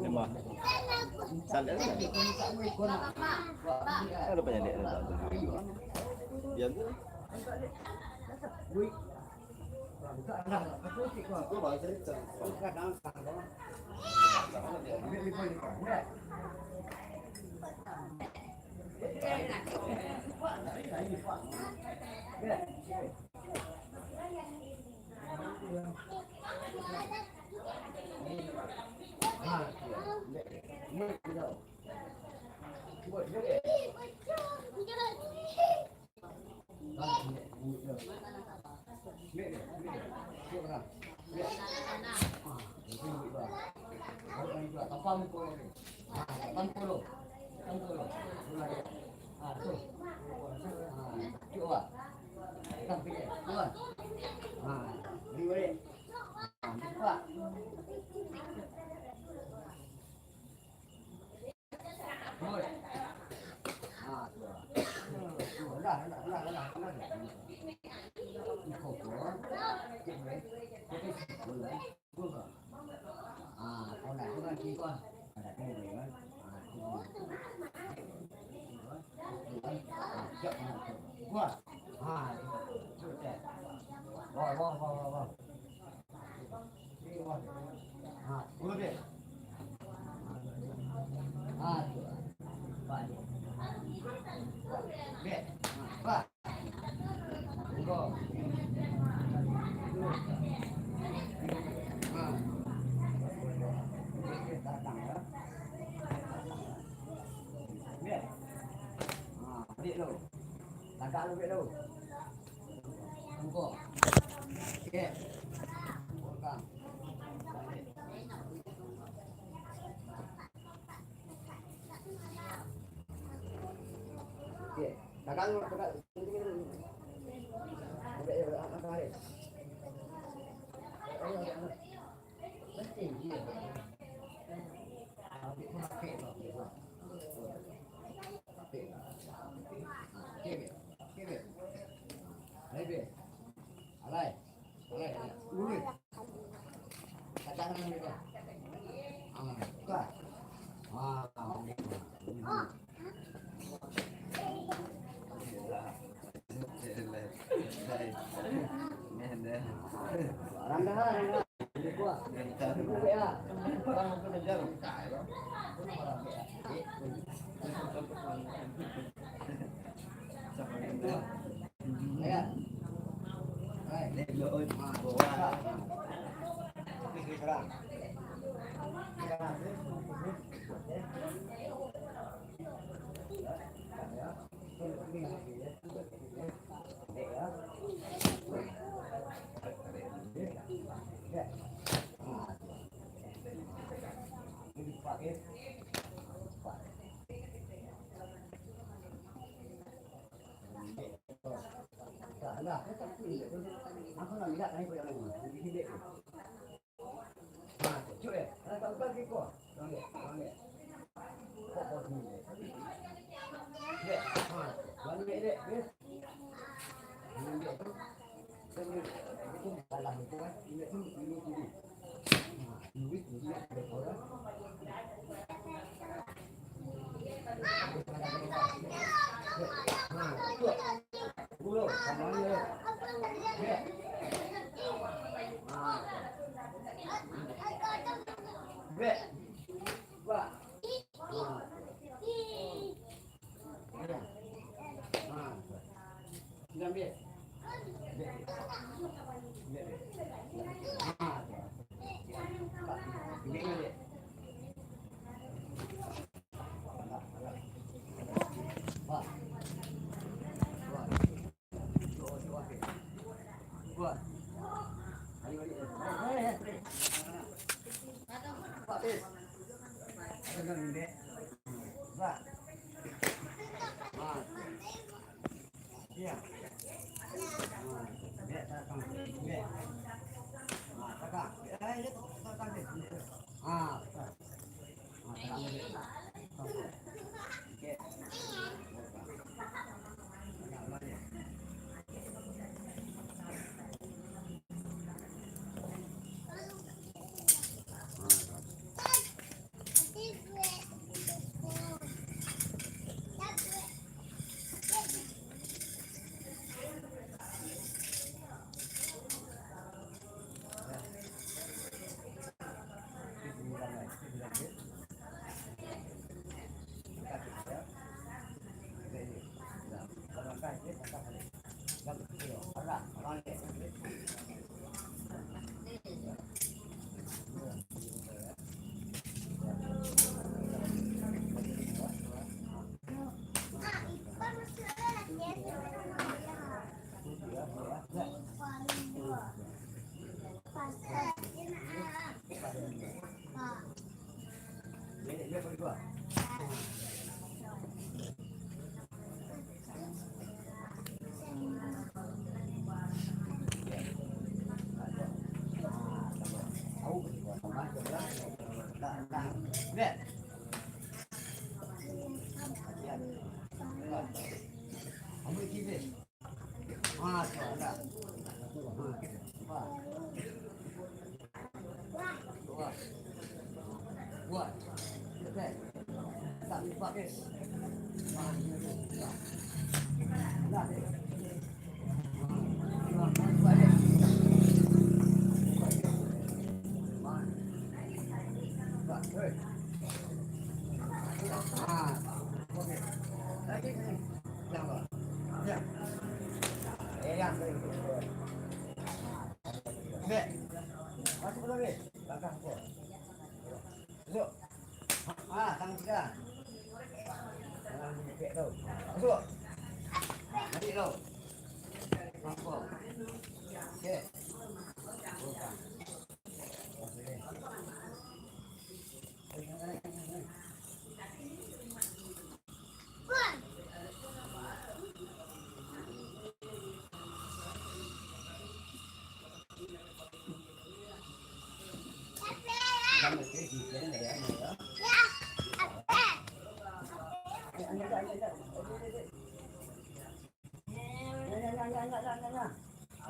Nhưng mà salad kan ada banyak dia ada yang tu aku baca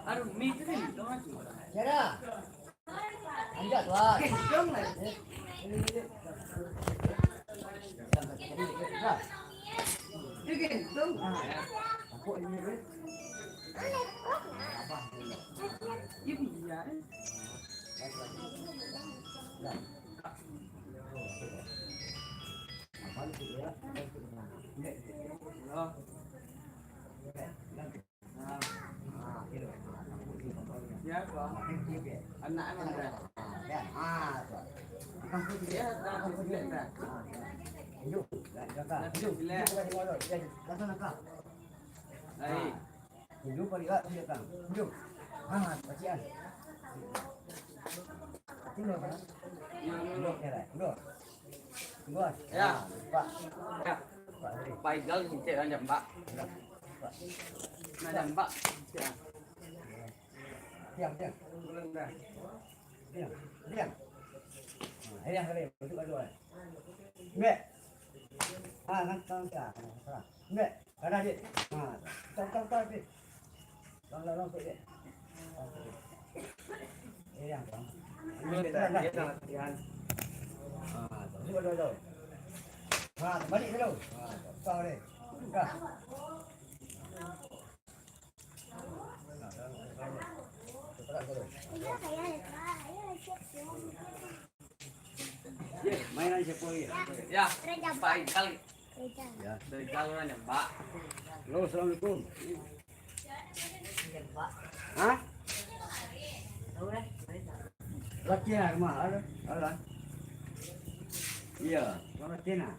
Aduh, mie tu kan, tengah tu. Ya dah. Anjat lah. Gendong lah. Dia gendong. Apa ini? Dia biar. Oh. Ya, Pak. Anak mana dah? Dia dah sembilan dah. Hidup. Hidup. Baik. Hidup balik kat sini datang. Hidup. Pacian. Tunggu kan? Hidup ya lah. Hidup. Tunggu. Ya. Pak. Ya. Pak tadi. Paigal cek aja, Mbak. Pak. Ada Mbak. Diam. Belum dah. Diam. Ayah kali masuk kat luar. Mek. Kan salah. Mek. Ada dia. Tang dia. Long dia. Yang bang. Belum dah. Dia dah latihan. Masuk kat luar. Balik dulu. Kau ni. Dah. Mainan siapa lagi? Ya. Paigal. Ya. Dari jalan ya, Mbak. Halo, assalamualaikum. Hah? Latihan rumah ada. Iya. Kau Cina.